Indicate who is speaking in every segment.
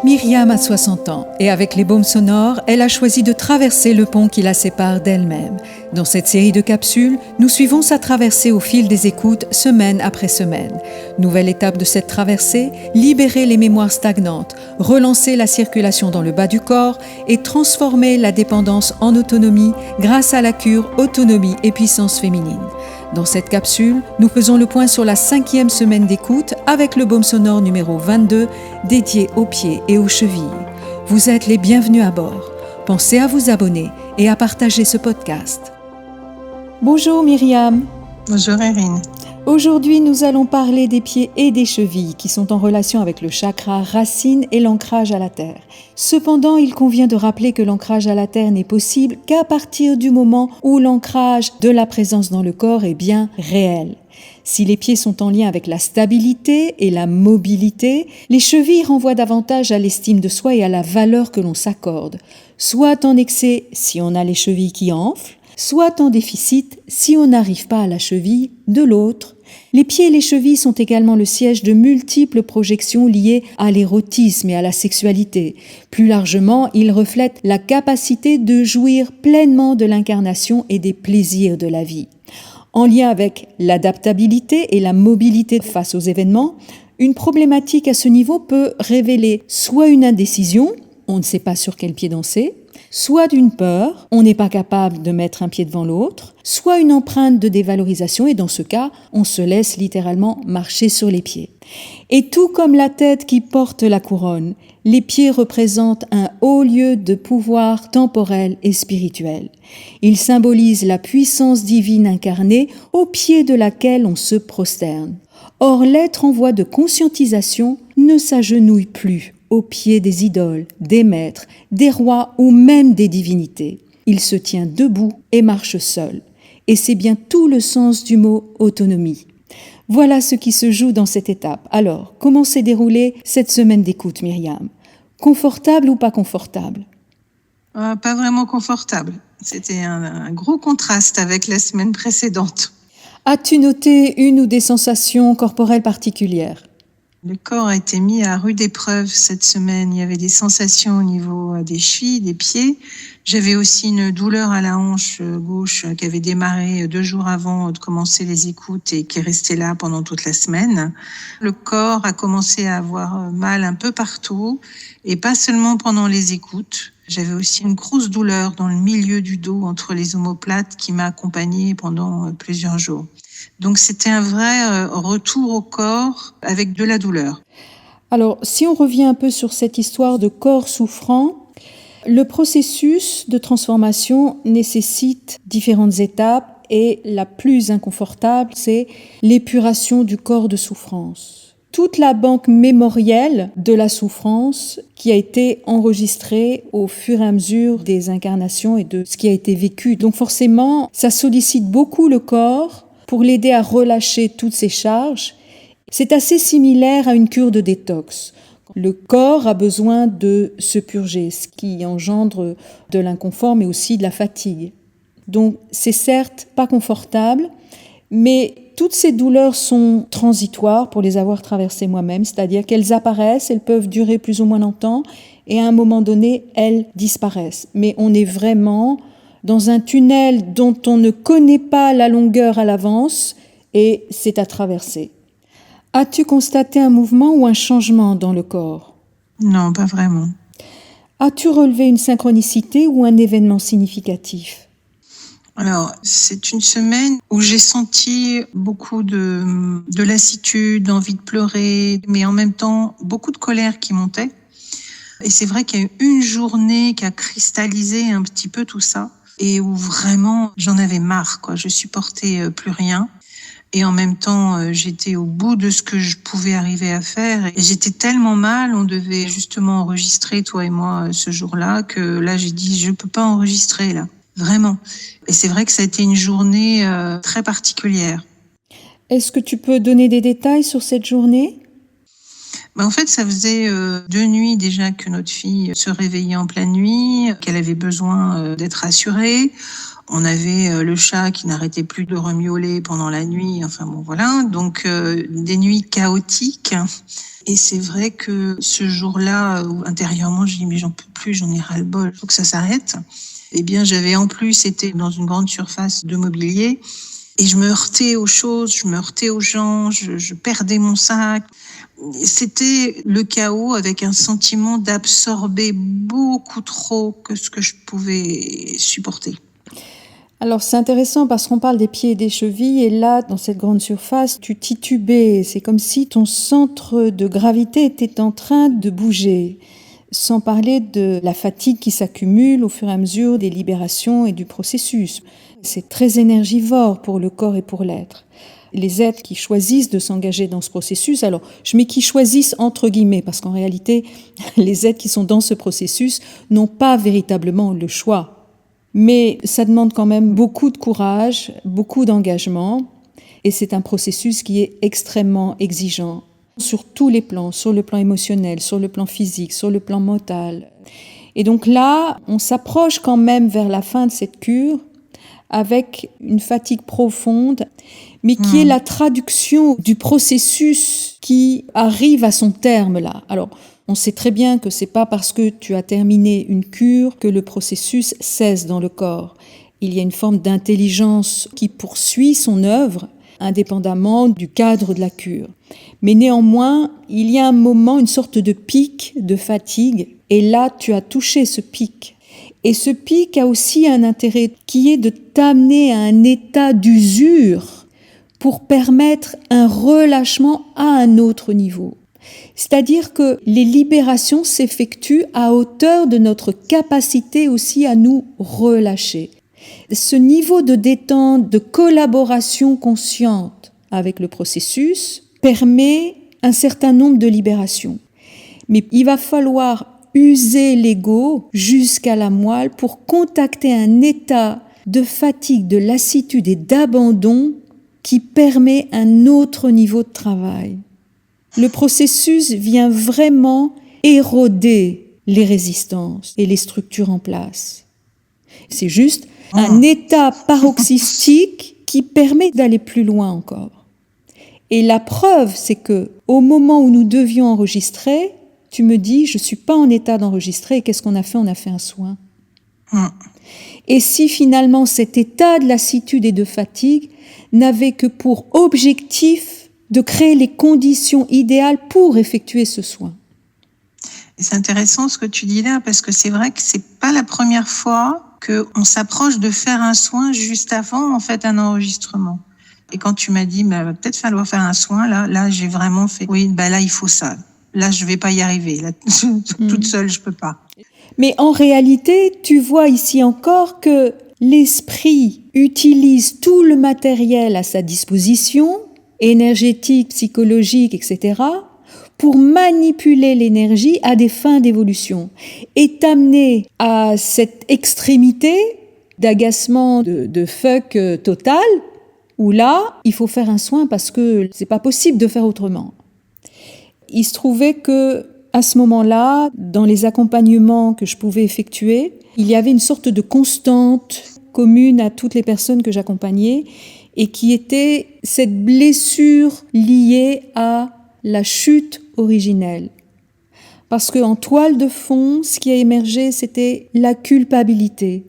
Speaker 1: Myriam a 60 ans et avec les baumes sonores, elle a choisi de traverser le pont qui la sépare d'elle-même. Dans cette série de capsules, nous suivons sa traversée au fil des écoutes, semaine après semaine. Nouvelle étape de cette traversée, libérer les mémoires stagnantes, relancer la circulation dans le bas du corps et transformer la dépendance en autonomie grâce à la cure Autonomie et Puissance Féminine. Dans cette capsule, nous faisons le point sur la 5e semaine d'écoute avec le baume sonore numéro 22 dédié aux pieds et aux chevilles. Vous êtes les bienvenus à bord. Pensez à vous abonner et à partager ce podcast. Bonjour Myriam.
Speaker 2: Bonjour Erin.
Speaker 1: Aujourd'hui, nous allons parler des pieds et des chevilles qui sont en relation avec le chakra racine et l'ancrage à la terre. Cependant, il convient de rappeler que l'ancrage à la terre n'est possible qu'à partir du moment où l'ancrage de la présence dans le corps est bien réel. Si les pieds sont en lien avec la stabilité et la mobilité, les chevilles renvoient davantage à l'estime de soi et à la valeur que l'on s'accorde, soit en excès si on a les chevilles qui enflent, soit en déficit si on n'arrive pas à la cheville de l'autre. Les pieds et les chevilles sont également le siège de multiples projections liées à l'érotisme et à la sexualité. Plus largement, ils reflètent la capacité de jouir pleinement de l'incarnation et des plaisirs de la vie. En lien avec l'adaptabilité et la mobilité face aux événements, une problématique à ce niveau peut révéler soit une indécision, on ne sait pas sur quel pied danser, soit d'une peur, on n'est pas capable de mettre un pied devant l'autre, soit une empreinte de dévalorisation et dans ce cas, on se laisse littéralement marcher sur les pieds. Et tout comme la tête qui porte la couronne, les pieds représentent un haut lieu de pouvoir temporel et spirituel. Ils symbolisent la puissance divine incarnée au pied de laquelle on se prosterne. Or, l'être en voie de conscientisation ne s'agenouille plus au pied des idoles, des maîtres, des rois ou même des divinités. Il se tient debout et marche seul. Et c'est bien tout le sens du mot autonomie. Voilà ce qui se joue dans cette étape. Alors, comment s'est déroulée cette semaine d'écoute, Myriam ? Confortable ou pas confortable ?
Speaker 2: Pas vraiment confortable. C'était un gros contraste avec la semaine précédente.
Speaker 1: As-tu noté une ou des sensations corporelles particulières ?
Speaker 2: Le corps a été mis à rude épreuve cette semaine. Il y avait des sensations au niveau des chevilles, des pieds. J'avais aussi une douleur à la hanche gauche qui avait démarré 2 jours avant de commencer les écoutes et qui est restée là pendant toute la semaine. Le corps a commencé à avoir mal un peu partout et pas seulement pendant les écoutes. J'avais aussi une grosse douleur dans le milieu du dos entre les omoplates qui m'a accompagnée pendant plusieurs jours. Donc c'était un vrai retour au corps avec de la douleur.
Speaker 1: Alors, si on revient un peu sur cette histoire de corps souffrant, le processus de transformation nécessite différentes étapes et la plus inconfortable, c'est l'épuration du corps de souffrance. Toute la banque mémorielle de la souffrance qui a été enregistrée au fur et à mesure des incarnations et de ce qui a été vécu. Donc forcément, ça sollicite beaucoup le corps pour l'aider à relâcher toutes ses charges. C'est assez similaire à une cure de détox. Le corps a besoin de se purger, ce qui engendre de l'inconfort, mais aussi de la fatigue. Donc, c'est certes pas confortable, mais toutes ces douleurs sont transitoires pour les avoir traversées moi-même, c'est-à-dire qu'elles apparaissent, elles peuvent durer plus ou moins longtemps, et à un moment donné, elles disparaissent. Mais on est vraiment dans un tunnel dont on ne connaît pas la longueur à l'avance, et c'est à traverser. As-tu constaté un mouvement ou un changement dans le corps ?
Speaker 2: Non, pas vraiment.
Speaker 1: As-tu relevé une synchronicité ou un événement significatif ?
Speaker 2: Alors, c'est une semaine où j'ai senti beaucoup de lassitude, d'envie de pleurer, mais en même temps beaucoup de colère qui montait. Et c'est vrai qu'il y a eu une journée qui a cristallisé un petit peu tout ça et où vraiment j'en avais marre, quoi. Je supportais plus rien. Et en même temps, j'étais au bout de ce que je pouvais arriver à faire. Et j'étais tellement mal, on devait justement enregistrer, toi et moi, ce jour-là, que là, j'ai dit, je peux pas enregistrer, là. Vraiment. Et c'est vrai que ça a été une journée très particulière.
Speaker 1: Est-ce que tu peux donner des détails sur cette journée ?
Speaker 2: En fait, ça faisait 2 nuits déjà que notre fille se réveillait en pleine nuit, qu'elle avait besoin d'être rassurée. On avait le chat qui n'arrêtait plus de remiauler pendant la nuit. Enfin bon, voilà. Donc, des nuits chaotiques. Et c'est vrai que ce jour-là, intérieurement, je dis mais j'en peux plus, j'en ai ras-le-bol, il faut que ça s'arrête. Eh bien, j'avais en plus été dans une grande surface de mobilier et je me heurtais aux choses, je me heurtais aux gens, je perdais mon sac. C'était le chaos avec un sentiment d'absorber beaucoup trop que ce que je pouvais supporter.
Speaker 1: Alors c'est intéressant parce qu'on parle des pieds et des chevilles et là, dans cette grande surface, tu titubais. C'est comme si ton centre de gravité était en train de bouger. Sans parler de la fatigue qui s'accumule au fur et à mesure des libérations et du processus. C'est très énergivore pour le corps et pour l'être. Les êtres qui choisissent de s'engager dans ce processus, alors je mets qui choisissent entre guillemets, parce qu'en réalité, les êtres qui sont dans ce processus n'ont pas véritablement le choix. Mais ça demande quand même beaucoup de courage, beaucoup d'engagement, et c'est un processus qui est extrêmement exigeant sur tous les plans, sur le plan émotionnel, sur le plan physique, sur le plan mental. Et donc là, on s'approche quand même vers la fin de cette cure avec une fatigue profonde, mais qui est la traduction du processus qui arrive à son terme là. Alors, on sait très bien que c'est pas parce que tu as terminé une cure que le processus cesse dans le corps. Il y a une forme d'intelligence qui poursuit son œuvre indépendamment du cadre de la cure. Mais néanmoins, il y a un moment, une sorte de pic de fatigue, et là, tu as touché ce pic. Et ce pic a aussi un intérêt qui est de t'amener à un état d'usure pour permettre un relâchement à un autre niveau. C'est-à-dire que les libérations s'effectuent à hauteur de notre capacité aussi à nous relâcher. Ce niveau de détente, de collaboration consciente avec le processus permet un certain nombre de libérations. Mais il va falloir user l'ego jusqu'à la moelle pour contacter un état de fatigue, de lassitude et d'abandon qui permet un autre niveau de travail. Le processus vient vraiment éroder les résistances et les structures en place. C'est juste un état paroxystique qui permet d'aller plus loin encore. Et la preuve, c'est que au moment où nous devions enregistrer, tu me dis, je suis pas en état d'enregistrer, et qu'est-ce qu'on a fait? On a fait un soin. Et si finalement cet état de lassitude et de fatigue n'avait que pour objectif de créer les conditions idéales pour effectuer ce soin.
Speaker 2: C'est intéressant ce que tu dis là, parce que c'est vrai que c'est pas la première fois qu'on s'approche de faire un soin juste avant, en fait, un enregistrement. Et quand tu m'as dit, va peut-être falloir faire un soin, là, j'ai vraiment fait, oui, là, il faut ça. Là, je vais pas y arriver. Là, toute seule, je peux pas.
Speaker 1: Mais en réalité, tu vois ici encore que l'esprit utilise tout le matériel à sa disposition, énergétique, psychologique, etc., pour manipuler l'énergie à des fins d'évolution et t'amener à cette extrémité d'agacement, de fuck total, où là, il faut faire un soin parce que c'est pas possible de faire autrement. Il se trouvait que à ce moment-là, dans les accompagnements que je pouvais effectuer, il y avait une sorte de constante commune à toutes les personnes que j'accompagnais et qui était cette blessure liée à la chute originelle. Parce qu'en toile de fond, ce qui a émergé, c'était la culpabilité.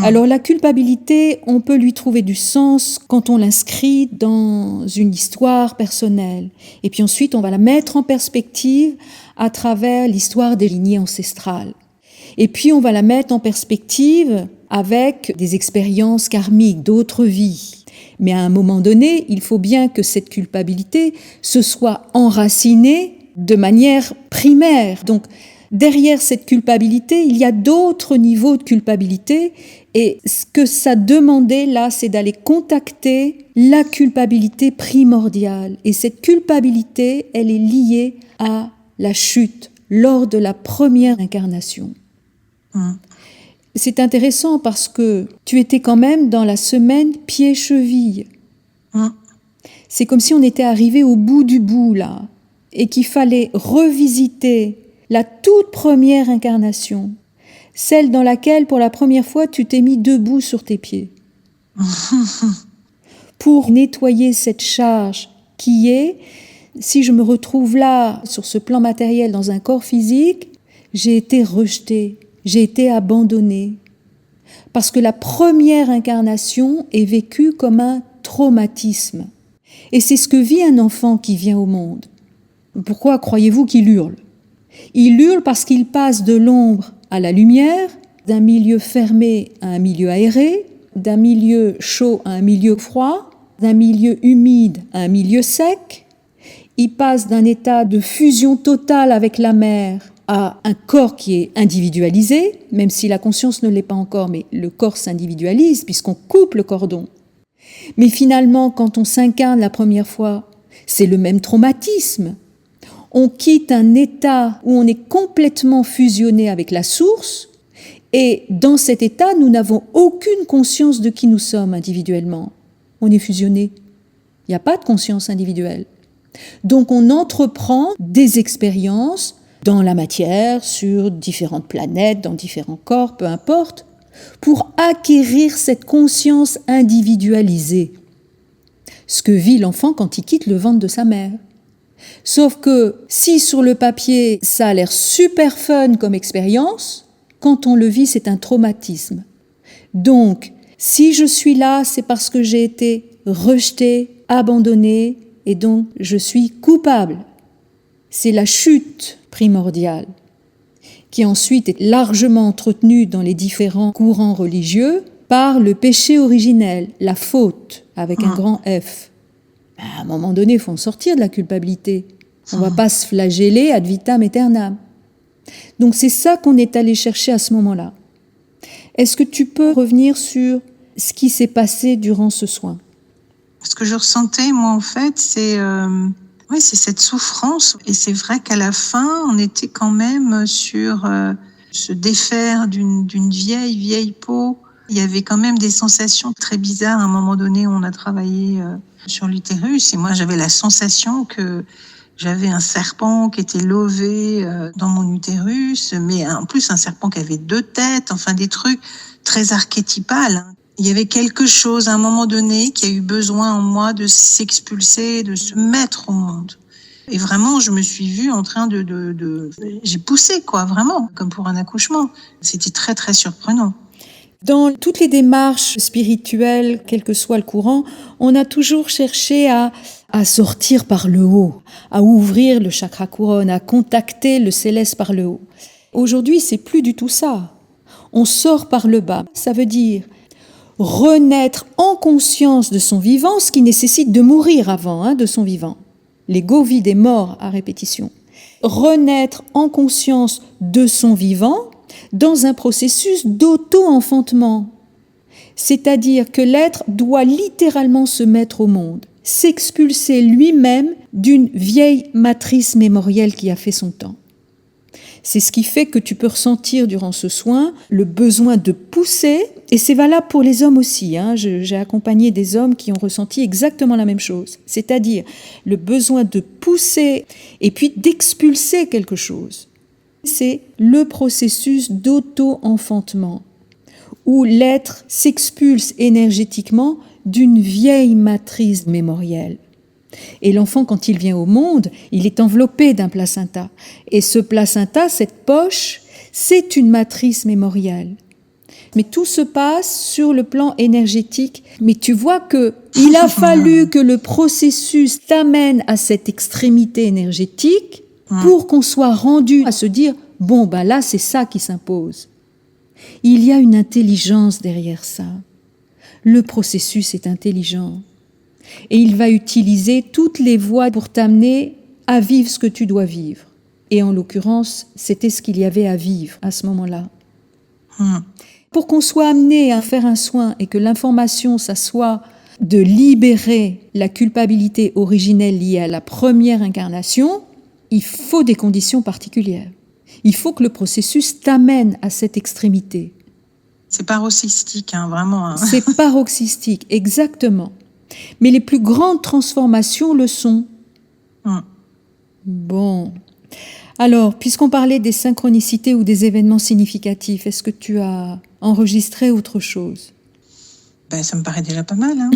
Speaker 1: Alors la culpabilité, on peut lui trouver du sens quand on l'inscrit dans une histoire personnelle. Et puis ensuite, on va la mettre en perspective à travers l'histoire des lignées ancestrales. Et puis on va la mettre en perspective avec des expériences karmiques, d'autres vies. Mais à un moment donné, il faut bien que cette culpabilité se soit enracinée de manière primaire. Donc, derrière cette culpabilité, il y a d'autres niveaux de culpabilité et ce que ça demandait là, c'est d'aller contacter la culpabilité primordiale. Et cette culpabilité, elle est liée à la chute lors de la première incarnation. C'est intéressant parce que tu étais quand même dans la semaine pied-cheville. C'est comme si on était arrivé au bout du bout là. et qu'il fallait revisiter la toute première incarnation, celle dans laquelle pour la première fois tu t'es mis debout sur tes pieds, pour nettoyer cette charge qui est, si je me retrouve là, sur ce plan matériel, dans un corps physique, j'ai été rejetée, j'ai été abandonnée. Parce que la première incarnation est vécue comme un traumatisme. Et c'est ce que vit un enfant qui vient au monde. Pourquoi croyez-vous qu'il hurle ? Il hurle parce qu'il passe de l'ombre à la lumière, d'un milieu fermé à un milieu aéré, d'un milieu chaud à un milieu froid, d'un milieu humide à un milieu sec. Il passe d'un état de fusion totale avec la mère à un corps qui est individualisé, même si la conscience ne l'est pas encore, mais le corps s'individualise puisqu'on coupe le cordon. Mais finalement, quand on s'incarne la première fois, c'est le même traumatisme. On quitte un état où on est complètement fusionné avec la source, et dans cet état, nous n'avons aucune conscience de qui nous sommes individuellement. On est fusionné. Il n'y a pas de conscience individuelle. Donc on entreprend des expériences dans la matière, sur différentes planètes, dans différents corps, peu importe, pour acquérir cette conscience individualisée. Ce que vit l'enfant quand il quitte le ventre de sa mère. Sauf que si sur le papier ça a l'air super fun comme expérience, quand on le vit c'est un traumatisme. Donc si je suis là c'est parce que j'ai été rejetée, abandonnée et donc je suis coupable. C'est la chute primordiale qui ensuite est largement entretenue dans les différents courants religieux par le péché originel, la faute avec un grand F. À un moment donné, il faut en sortir de la culpabilité. On ne va pas se flageller ad vitam aeternam. Donc c'est ça qu'on est allé chercher à ce moment-là. Est-ce que tu peux revenir sur ce qui s'est passé durant ce soin ?
Speaker 2: Ce que je ressentais, moi, en fait, c'est cette souffrance. Et c'est vrai qu'à la fin, on était quand même sur se défaire d'une vieille peau. Il y avait quand même des sensations très bizarres. À un moment donné, on a travaillé sur l'utérus. Et moi, j'avais la sensation que j'avais un serpent qui était lové dans mon utérus. Mais en plus, un serpent qui avait 2 têtes. Enfin, des trucs très archétypales. Il y avait quelque chose à un moment donné qui a eu besoin en moi de s'expulser, de se mettre au monde. Et vraiment, je me suis vue en train j'ai poussé, quoi, vraiment, comme pour un accouchement. C'était très, très surprenant.
Speaker 1: Dans toutes les démarches spirituelles, quel que soit le courant, on a toujours cherché à sortir par le haut, à ouvrir le chakra couronne, à contacter le céleste par le haut. Aujourd'hui, c'est plus du tout ça. On sort par le bas. Ça veut dire renaître en conscience de son vivant, ce qui nécessite de mourir avant de son vivant. L'ego vit des morts à répétition. Renaître en conscience de son vivant dans un processus d'auto-enfantement. C'est-à-dire que l'être doit littéralement se mettre au monde, s'expulser lui-même d'une vieille matrice mémorielle qui a fait son temps. C'est ce qui fait que tu peux ressentir durant ce soin le besoin de pousser, et c'est valable pour les hommes aussi. J'ai accompagné des hommes qui ont ressenti exactement la même chose, c'est-à-dire le besoin de pousser et puis d'expulser quelque chose. C'est le processus d'auto-enfantement, où l'être s'expulse énergétiquement d'une vieille matrice mémorielle. Et l'enfant, quand il vient au monde, il est enveloppé d'un placenta. Et ce placenta, cette poche, c'est une matrice mémorielle. Mais tout se passe sur le plan énergétique. Mais tu vois qu'il a fallu que le processus t'amène à cette extrémité énergétique pour qu'on soit rendu à se dire « bon, là, c'est ça qui s'impose ». Il y a une intelligence derrière ça. Le processus est intelligent. Et il va utiliser toutes les voies pour t'amener à vivre ce que tu dois vivre. Et en l'occurrence, c'était ce qu'il y avait à vivre à ce moment-là. Pour qu'on soit amené à faire un soin et que l'information, ça soit de libérer la culpabilité originelle liée à la première incarnation, il faut des conditions particulières. Il faut que le processus t'amène à cette extrémité.
Speaker 2: C'est paroxystique, vraiment.
Speaker 1: C'est paroxystique, exactement. Mais les plus grandes transformations le sont. Bon. Alors, puisqu'on parlait des synchronicités ou des événements significatifs, est-ce que tu as enregistré autre chose?
Speaker 2: Ça me paraît déjà pas mal, hein.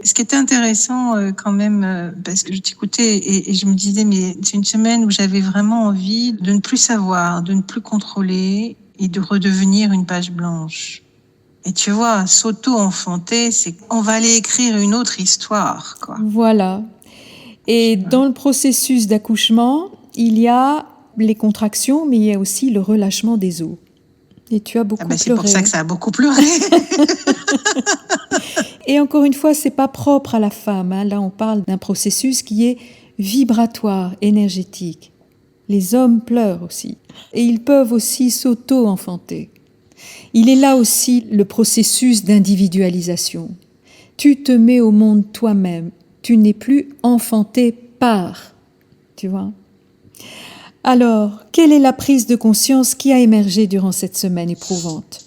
Speaker 2: Ce qui était intéressant quand même, parce que je t'écoutais et je me disais, mais c'est une semaine où j'avais vraiment envie de ne plus savoir, de ne plus contrôler et de redevenir une page blanche. Et tu vois, s'auto-enfanter, c'est qu'on va aller écrire une autre histoire, quoi.
Speaker 1: Voilà. Et dans le processus d'accouchement, il y a les contractions, mais il y a aussi le relâchement des os. Et tu as beaucoup pleuré.
Speaker 2: C'est pour ça que ça a beaucoup pleuré.
Speaker 1: Et encore une fois, c'est pas propre à la femme, hein. Là, on parle d'un processus qui est vibratoire, énergétique. Les hommes pleurent aussi. Et ils peuvent aussi s'auto-enfanter. Il est là aussi le processus d'individualisation. Tu te mets au monde toi-même. Tu n'es plus enfanté par. Tu vois ? Alors, quelle est la prise de conscience qui a émergé durant cette semaine éprouvante ?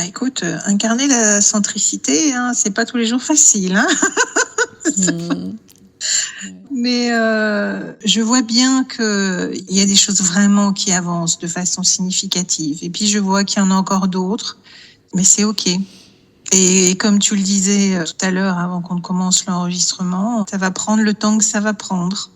Speaker 2: Écoute, incarner la centricité, hein, c'est pas tous les jours facile, hein. Mais je vois bien qu'il y a des choses vraiment qui avancent de façon significative. Et puis je vois qu'il y en a encore d'autres, mais c'est OK. Et comme tu le disais tout à l'heure, avant qu'on commence l'enregistrement, ça va prendre le temps que ça va prendre.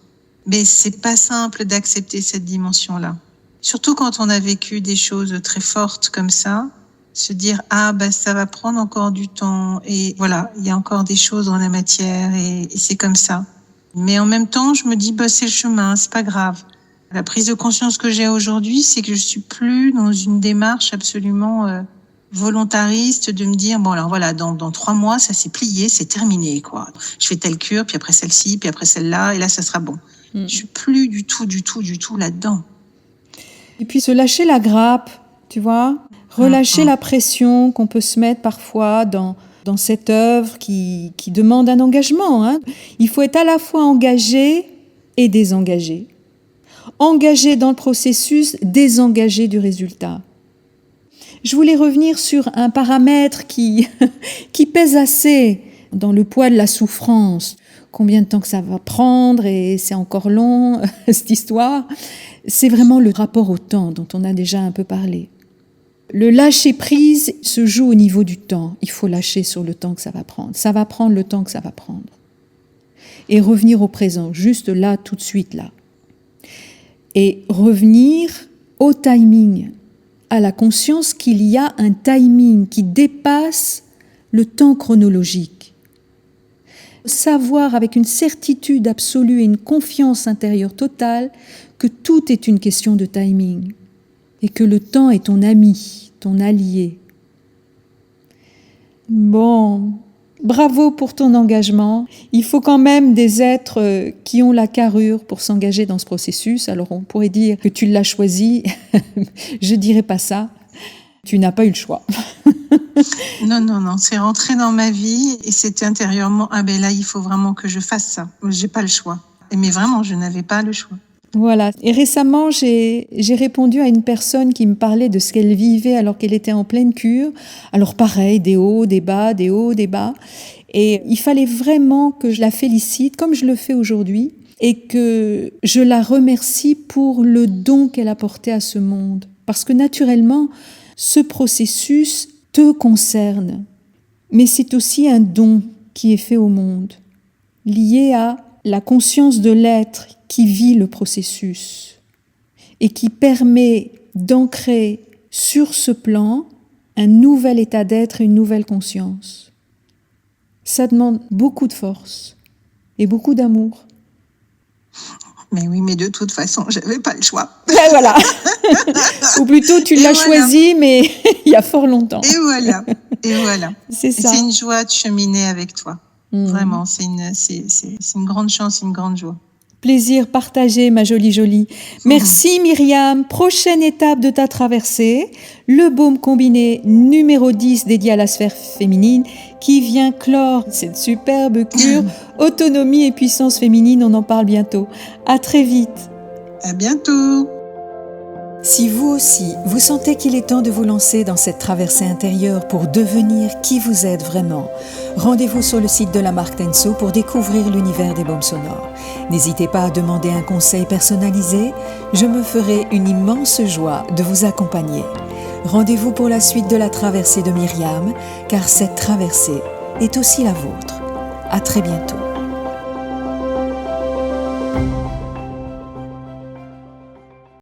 Speaker 2: Mais c'est pas simple d'accepter cette dimension-là. Surtout quand on a vécu des choses très fortes comme ça, se dire ça va prendre encore du temps et voilà, il y a encore des choses dans la matière et c'est comme ça. Mais en même temps, je me dis c'est le chemin, c'est pas grave. La prise de conscience que j'ai aujourd'hui, c'est que je suis plus dans une démarche absolument volontariste de me dire alors voilà, dans 3 mois ça s'est plié, c'est terminé quoi. Je fais telle cure, puis après celle-ci, puis après celle-là et là ça sera bon. Je suis plus du tout là-dedans.
Speaker 1: Et puis se lâcher la grappe, tu vois, relâcher la pression qu'on peut se mettre parfois dans cette œuvre qui demande un engagement, hein. Il faut être à la fois engagé et désengagé. Engagé dans le processus, désengagé du résultat. Je voulais revenir sur un paramètre qui pèse assez dans le poids de la souffrance. Combien de temps que ça va prendre et c'est encore long, cette histoire. C'est vraiment le rapport au temps dont on a déjà un peu parlé. Le lâcher-prise se joue au niveau du temps. Il faut lâcher sur le temps que ça va prendre. Ça va prendre le temps que ça va prendre. Et revenir au présent, juste là, tout de suite là. Et revenir au timing, à la conscience qu'il y a un timing qui dépasse le temps chronologique. Savoir avec une certitude absolue et une confiance intérieure totale que tout est une question de timing et que le temps est ton ami, ton allié. Bon, bravo pour ton engagement. Il faut quand même des êtres qui ont la carrure pour s'engager dans ce processus. Alors on pourrait dire que tu l'as choisi. Je dirais pas ça. Tu n'as pas eu le choix.
Speaker 2: Non, c'est rentré dans ma vie et c'était intérieurement, là, il faut vraiment que je fasse ça. J'ai pas le choix. Mais vraiment, je n'avais pas le choix.
Speaker 1: Voilà. Et récemment, j'ai répondu à une personne qui me parlait de ce qu'elle vivait alors qu'elle était en pleine cure. Alors pareil, des hauts, des bas, des hauts, des bas. Et il fallait vraiment que je la félicite, comme je le fais aujourd'hui, et que je la remercie pour le don qu'elle a porté à ce monde. Parce que naturellement, ce processus te concerne, mais c'est aussi un don qui est fait au monde, lié à la conscience de l'être qui vit le processus et qui permet d'ancrer sur ce plan un nouvel état d'être et une nouvelle conscience. Ça demande beaucoup de force et beaucoup d'amour.
Speaker 2: Mais oui, mais de toute façon, j'avais pas le choix.
Speaker 1: Ben voilà. Ou plutôt, tu l'as choisi, mais il y a fort longtemps.
Speaker 2: Et voilà.
Speaker 1: C'est ça.
Speaker 2: C'est une joie de cheminer avec toi. Vraiment, c'est une grande chance, une grande joie.
Speaker 1: Plaisir partagé, ma jolie. Merci Myriam. Prochaine étape de ta traversée, le baume combiné numéro 10 dédié à la sphère féminine qui vient clore cette superbe cure. Autonomie et puissance féminine, on en parle bientôt. À très vite.
Speaker 2: À bientôt.
Speaker 1: Si vous aussi, vous sentez qu'il est temps de vous lancer dans cette traversée intérieure pour devenir qui vous êtes vraiment, rendez-vous sur le site de la marque Tenso pour découvrir l'univers des baumes sonores. N'hésitez pas à demander un conseil personnalisé, je me ferai une immense joie de vous accompagner. Rendez-vous pour la suite de la traversée de Myriam, car cette traversée est aussi la vôtre. À très bientôt.